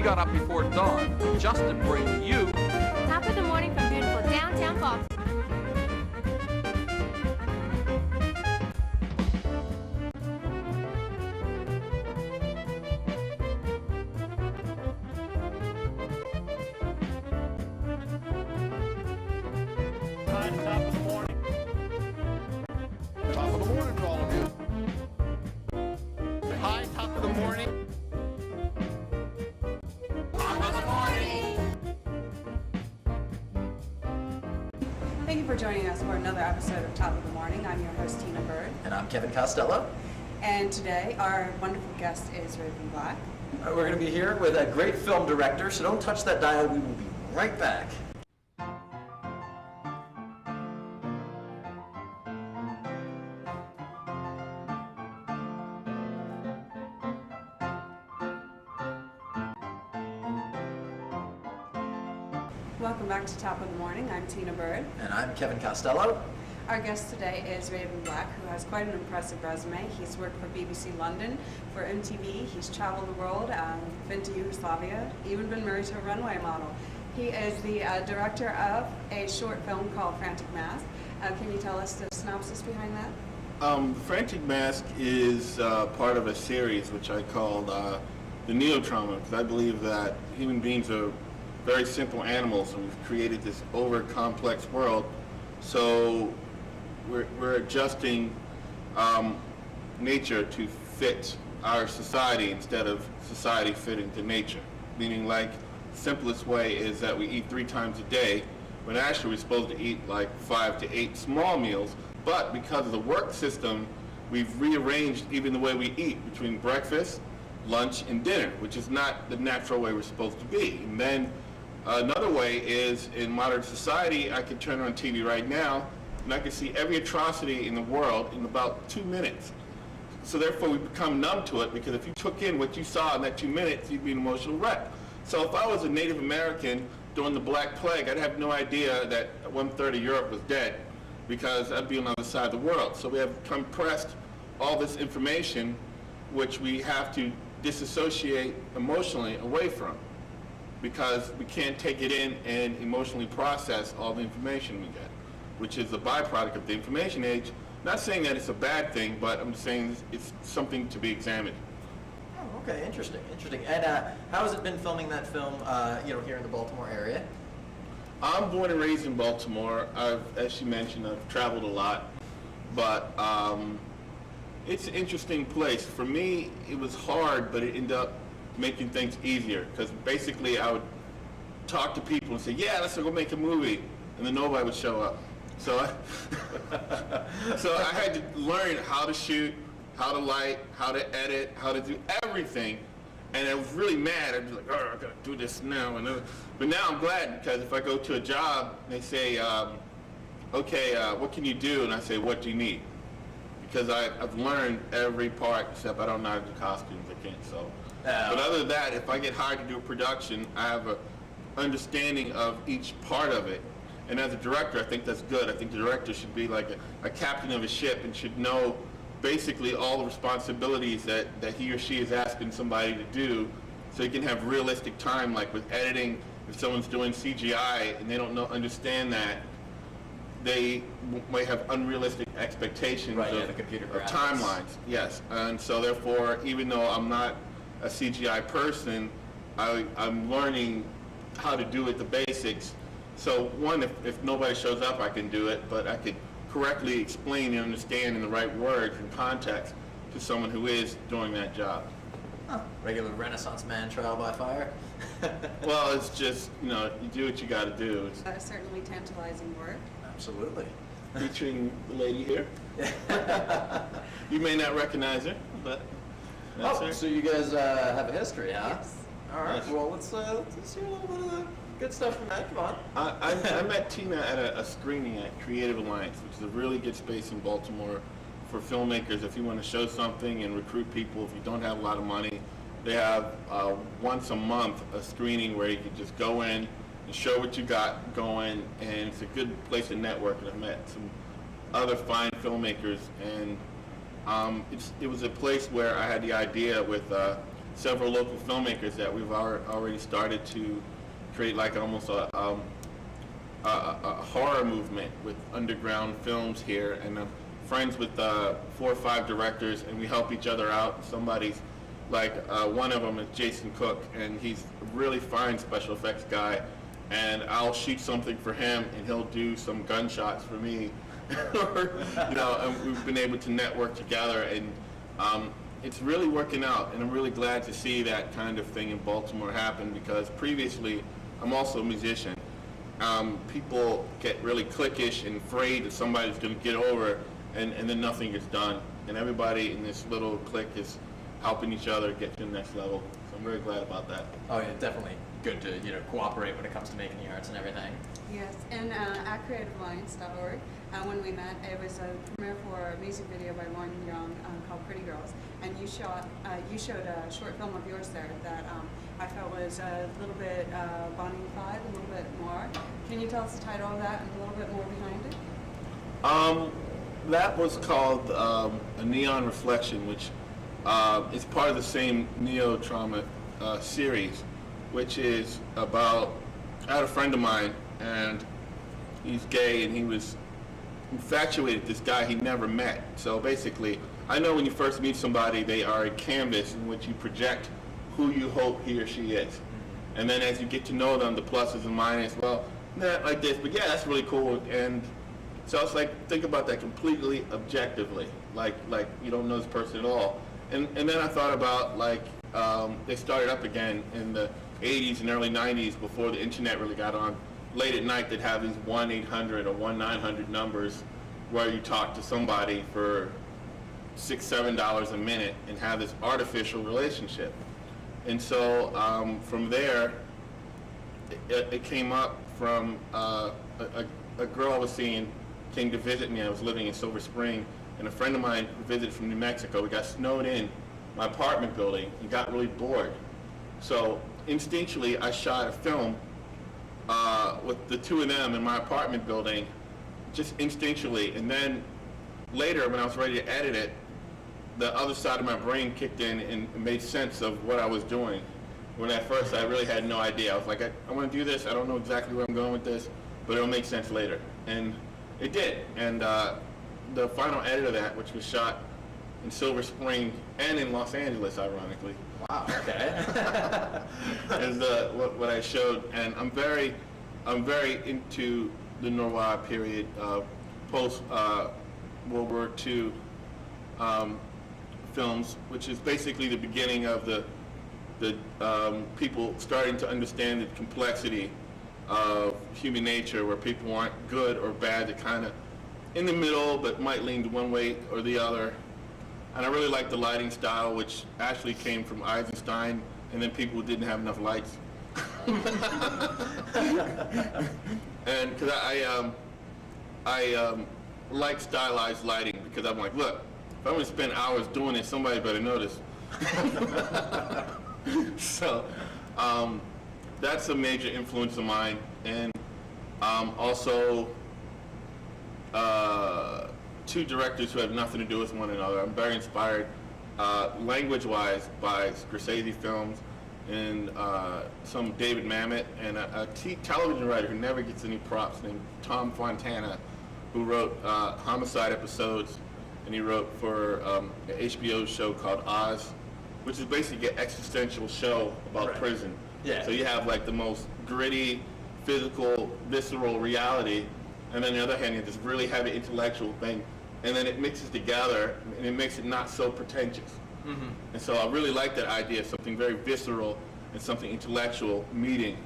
We got up before dawn just to bring you Top of the morning from beautiful downtown Baltimore. Hi, top of the morning. Top of the morning to all of you. Hi, top of the morning. Top of the morning. Thank you for joining us for another episode of Top of the Morning. I'm your host, Teena Byrd. And I'm Kevin Costello. And today, our wonderful guest is Raven Black. We're going to be here with a great film director, so don't touch that dial. We will be right back. Welcome back to Top of the Morning. I'm Teena Byrd. And I'm Kevin Costello. Our guest today is Raven Black, who has quite an impressive resume. He's worked for BBC London, for MTV. He's traveled the world, been to Yugoslavia, even been married to a runway model. He is the director of a short film called Frantic Mask. Can you tell us the synopsis behind that? Frantic Mask is part of a series which I called the Neo-Trauma, because I believe that human beings are very simple animals, and we've created this over-complex world. So we're adjusting nature to fit our society instead of society fitting to nature. Meaning, like, the simplest way is that we eat 3 times a day, when actually we're supposed to eat like 5 to 8 small meals. But because of the work system, we've rearranged even the way we eat between breakfast, lunch, and dinner, which is not the natural way we're supposed to be. And then another way is, in modern society, I can turn on TV right now and I can see every atrocity in the world in about 2 minutes. So therefore we become numb to it, because if you took in what you saw in that 2 minutes, you'd be an emotional wreck. So if I was a Native American during the Black Plague, I'd have no idea that 1/3 of Europe was dead, because I'd be on the other side of the world. So we have compressed all this information, which we have to disassociate emotionally away from, because we can't take it in and emotionally process all the information we get, which is a byproduct of the information age. Not saying that it's a bad thing, but I'm saying it's something to be examined. Oh, okay, interesting. And how has it been filming that film, here in the Baltimore area? I'm born and raised in Baltimore. As you mentioned, I've traveled a lot, but it's an interesting place. For me, it was hard, but it ended up making things easier, because basically I would talk to people and say, yeah, let's go make a movie, and then nobody would show up. So I had to learn how to shoot, how to light, how to edit, how to do everything. And I was really mad. I'd be like, oh, I gotta do this now. But now I'm glad, because if I go to a job, they say, okay, what can you do? And I say, what do you need? Because I've learned every part, except I don't know how to do costumes. I can't sew. But other than that, if I get hired to do a production, I have an understanding of each part of it. And as a director, I think that's good. I think the director should be like a captain of a ship and should know basically all the responsibilities that he or she is asking somebody to do, so you can have realistic time. Like with editing, if someone's doing CGI and they don't understand that, they might have unrealistic expectations of computer graphics. Timelines. Yes, and so therefore, even though I'm not a CGI person, I'm learning how to do it, the basics. So one, if nobody shows up, I can do it, but I could correctly explain and understand in the right words and context to someone who is doing that job. Regular Renaissance man trial by fire. Well, it's just, you do what you got to do. It's certainly tantalizing work. Absolutely. Featuring the lady here. You may not recognize her, but that's her. So you guys have a history, huh? Yes. All right. Yes. Well, let's hear a little bit of the good stuff from that. Come on. I met Teena at a screening at Creative Alliance, which is a really good space in Baltimore for filmmakers. If you want to show something and recruit people, if you don't have a lot of money, they have once a month a screening where you can just go in and show what you got going, and it's a good place to network. And I've met some other fine filmmakers, and it was a place where I had the idea with several local filmmakers that we've already started to create like almost a horror movement with underground films here, and I'm friends with 4 or 5 directors, and we help each other out. Somebody's like one of them is Jason Cook, and he's a really fine special effects guy, and I'll shoot something for him and he'll do some gunshots for me. And we've been able to network together, and it's really working out, and I'm really glad to see that kind of thing in Baltimore happen, because previously I'm also a musician. People get really cliquish and afraid that somebody's going to get over, and then nothing gets done. And everybody in this little clique is helping each other get to the next level. So I'm very glad about that. Oh yeah, definitely good to cooperate when it comes to making the arts and everything. Yes, and at creativealliance.org, when we met, it was a premiere for a music video by Lauren Young called Pretty Girls, and you showed a short film of yours there that I felt was a little bit Bonnie-fied, a little bit more. Can you tell us the title of that and a little bit more behind it? That was called A Neon Reflection, which is part of the same Neo-Trauma series, which is about, I had a friend of mine, and he's gay, and he was infatuated with this guy he never met. So basically, I know when you first meet somebody, they are a canvas in which you project who you hope he or she is. And then as you get to know them, the pluses and minuses, well, not like this, but yeah, that's really cool. And so it's like, think about that completely objectively, like you don't know this person at all. And then I thought about they started up again in the 80s and early 90s before the internet really got on. Late at night, they'd have these 1-800 or 1-900 numbers where you talk to somebody for $6-7 a minute and have this artificial relationship. And so from there, it came up from a girl I was seeing came to visit me. I was living in Silver Spring, and a friend of mine who visited from New Mexico, we got snowed in my apartment building and got really bored. So instinctually, I shot a film with the two of them in my apartment building, just instinctually. And then later, when I was ready to edit it, the other side of my brain kicked in and made sense of what I was doing. When at first I really had no idea. I was like, I want to do this. I don't know exactly where I'm going with this, but it'll make sense later. And it did. And the final edit of that, which was shot in Silver Spring and in Los Angeles, ironically. Wow. Okay. is what I showed, and I'm very into the noir period, post World War II films, which is basically the beginning of the people starting to understand the complexity of human nature, where people aren't good or bad, they're kind of in the middle, but might lean to one way or the other. And I really like the lighting style, which actually came from Eisenstein, and then people who didn't have enough lights. And because I like stylized lighting, because I'm like, look, if I'm going to spend hours doing this, somebody better notice. So that's a major influence of mine. And also two directors who have nothing to do with one another. I'm very inspired language-wise by Scorsese films and some David Mamet, and a television writer who never gets any props named Tom Fontana, who wrote homicide episodes, and he wrote for an HBO show called Oz, which is basically an existential show about prison. Yeah. So you have like the most gritty, physical, visceral reality, and then on the other hand, you have this really heavy intellectual thing, and then it mixes together, and it makes it not so pretentious. Mm-hmm. And so I really like that idea of something very visceral and something intellectual meeting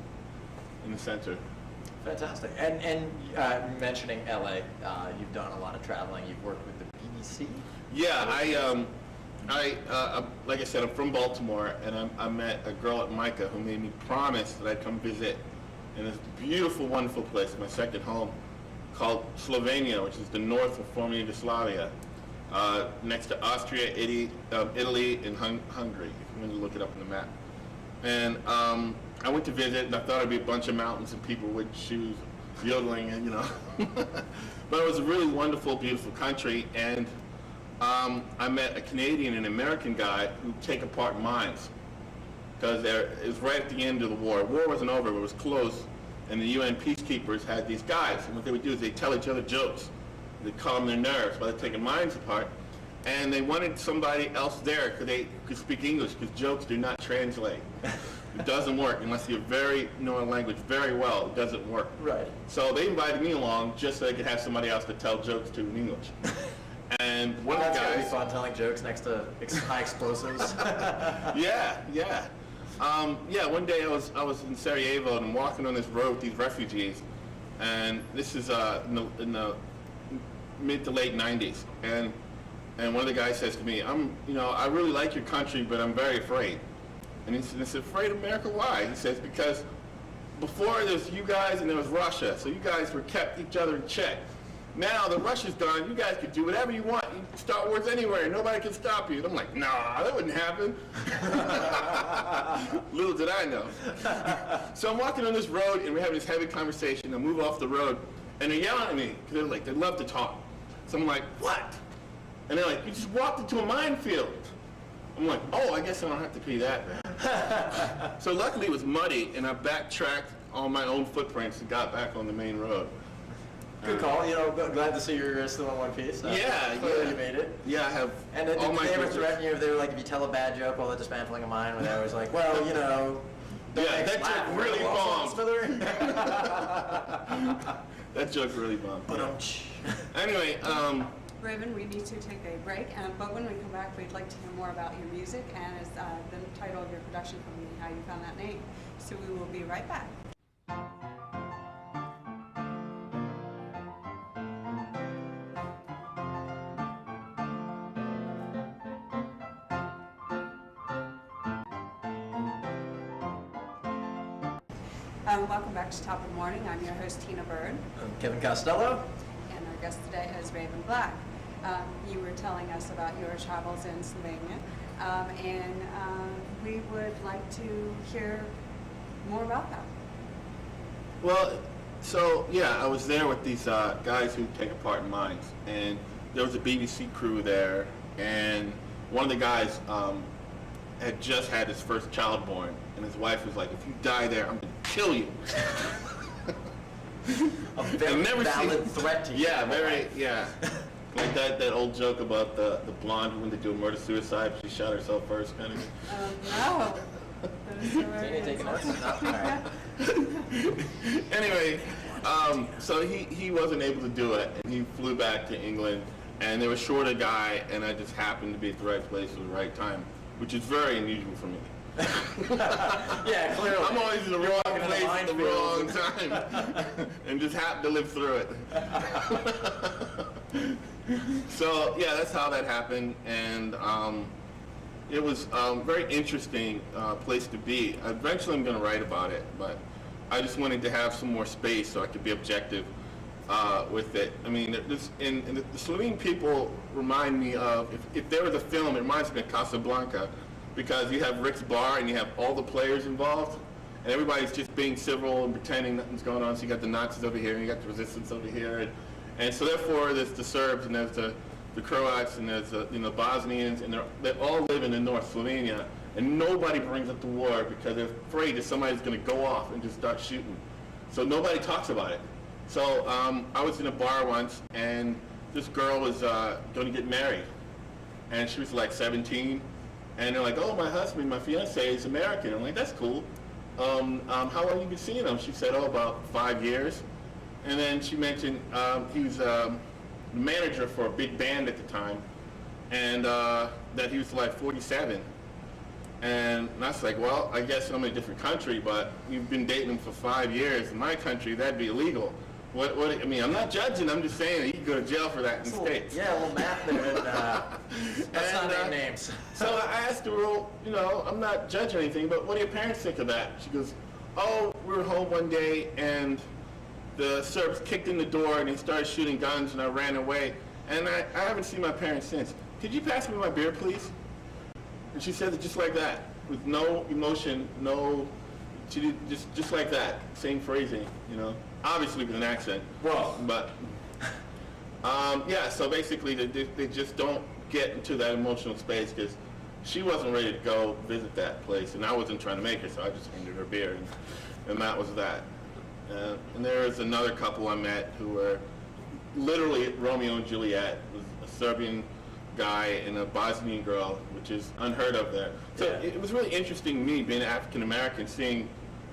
in the center. Fantastic. And mentioning LA, you've done a lot of traveling. You've worked with the BBC. Yeah, I like I said, I'm from Baltimore, and I met a girl at MICA who made me promise that I'd come visit in this beautiful, wonderful place, my second home, called Slovenia, which is the north of former Yugoslavia, next to Austria, Italy, and Hungary, if you want to look it up on the map. And I went to visit, and I thought it'd be a bunch of mountains and people with shoes, yodeling, and but it was a really wonderful, beautiful country, and I met a Canadian and American guy who take apart mines. because it was right at the end of the war. The war wasn't over, but it was close, and the UN peacekeepers had these guys, and what they would do is they'd tell each other jokes. They'd calm their nerves by taking minds apart, and they wanted somebody else there because they could speak English, because jokes do not translate. It doesn't work unless you know a language very well. It doesn't work. Right. So they invited me along just so they could have somebody else to tell jokes to in English. And one of the That's gonna be guys, fun, telling jokes next to high explosives. yeah. One day I was in Sarajevo and I'm walking on this road with these refugees, and this is in the mid to late '90s, and one of the guys says to me, I really like your country, but I'm very afraid. And he said, afraid of America? Why? He says, because before there was you guys and there was Russia, so you guys were kept each other in check. Now that Russia's gone, you guys could do whatever you want. You can start wars anywhere. Nobody can stop you. And I'm like, nah, that wouldn't happen. Little did I know. So I'm walking on this road, and we're having this heavy conversation. I move off the road, and they're yelling at me, because they love to talk. So I'm like, what? And they're like, you just walked into a minefield. I'm like, oh, I guess I don't have to pay that. So luckily it was muddy, and I backtracked on my own footprints and got back on the main road. Good call. Glad to see you're still in one piece. Clearly you made it. Yeah, I have. And did they ever threaten you if they were like, if you tell a bad joke while they're dismantling a mine, where they always like, well, that joke really bombed. That joke really bombed. Anyway, Raven, we need to take a break, but when we come back, we'd like to hear more about your music and as the title of your production company, how you found that name. So we will be right back. Welcome back to Top of the Morning. I'm your host, Teena Byrd. I'm Kevin Costello. And our guest today is Raven Black. You were telling us about your travels in Slovenia, and we would like to hear more about that. well, so yeah, I was there with these guys who take apart mines, and there was a BBC crew there, and one of the guys had just had his first child born, and his wife was like, if you die there, I'm going to kill you. A very valid threat to you. Yeah. Like that old joke about the blonde who went to do a murder-suicide, she shot herself first, kind of. No. Teena taking notes? No. All right. Anyway, so he wasn't able to do it, and he flew back to England, and they were short a guy, and I just happened to be at the right place at the right time, which is very unusual for me. Yeah, clearly. I'm always in the wrong place at the wrong time, and just happen to live through it. So yeah, that's how that happened, and it was a very interesting place to be. Eventually I'm going to write about it, but I just wanted to have some more space so I could be objective with it. I mean, the Slovene people remind me of, if there was a film, it reminds me of Casablanca, because you have Rick's bar and you have all the players involved, and everybody's just being civil and pretending nothing's going on. So you got the Nazis over here, and you got the resistance over here, and so therefore there's the Serbs and there's the Croats and there's the Bosnians, and they all live in the North Slovenia, and nobody brings up the war because they're afraid that somebody's going to go off and just start shooting. So nobody talks about it. So I was in a bar once, and this girl was going to get married, and she was like 17. And they're like, oh, my husband, my fiance is American. I'm like, that's cool. How long you been seeing him? She said, oh, about 5 years. And then she mentioned he was the manager for a big band at the time, and that he was like 47. And I was like, well, I guess I'm in a different country, but you've been dating him for 5 years. In my country, that'd be illegal. I mean, I'm not judging. I'm just saying that you can go to jail for that in the States. Yeah, a little math there. Let's not name names. So I asked her, well, I'm not judging anything, but what do your parents think of that? She goes, oh, we were home one day, and the Serbs kicked in the door, and they started shooting guns, and I ran away. And I haven't seen my parents since. Could you pass me my beer, please? And she said it just like that, with no emotion, she did just like that, same phrasing, obviously with an accent. Well, but yeah, so basically they just don't get into that emotional space because she wasn't ready to go visit that place, and I wasn't trying to make her, so I just handed her beer, and that was that. And there was another couple I met who were literally Romeo and Juliet. It was a Serbian guy and a Bosnian girl, which is unheard of there. So it was really interesting, me being African American, seeing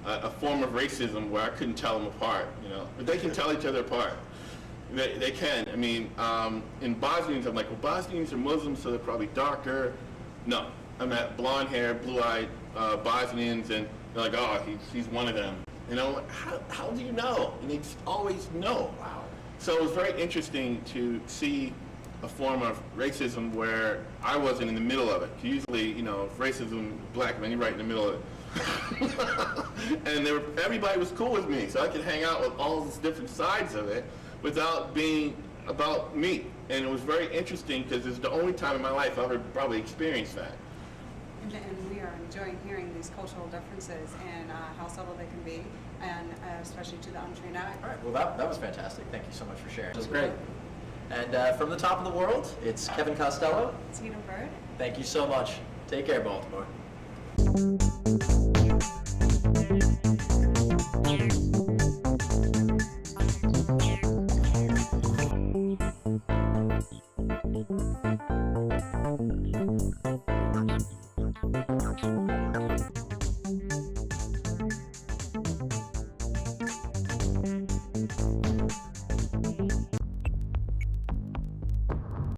a form of racism where I couldn't tell them apart, you know. But they can tell each other apart. They can. I mean, in Bosnians, I'm like, well, Bosnians are Muslims, so they're probably darker. No, I met blonde-haired, blue-eyed Bosnians, and they're like, oh, he's one of them. You know, how do you know? And they just always know. Wow. So it was very interesting to see a form of racism where I wasn't in the middle of it. Usually, you know, if racism, black men, you're right in the middle of it. And everybody was cool with me, so I could hang out with all these different sides of it without being about me. And it was very interesting because it's the only time in my life I've ever probably experienced that. And we are enjoying hearing these cultural differences and how subtle they can be, and especially to the untrained eye. All right, well, that was fantastic. Thank you so much for sharing. It was great. And from the top of the world, it's Kevin Costello. Teena Byrd. Thank you so much. Take care, Baltimore.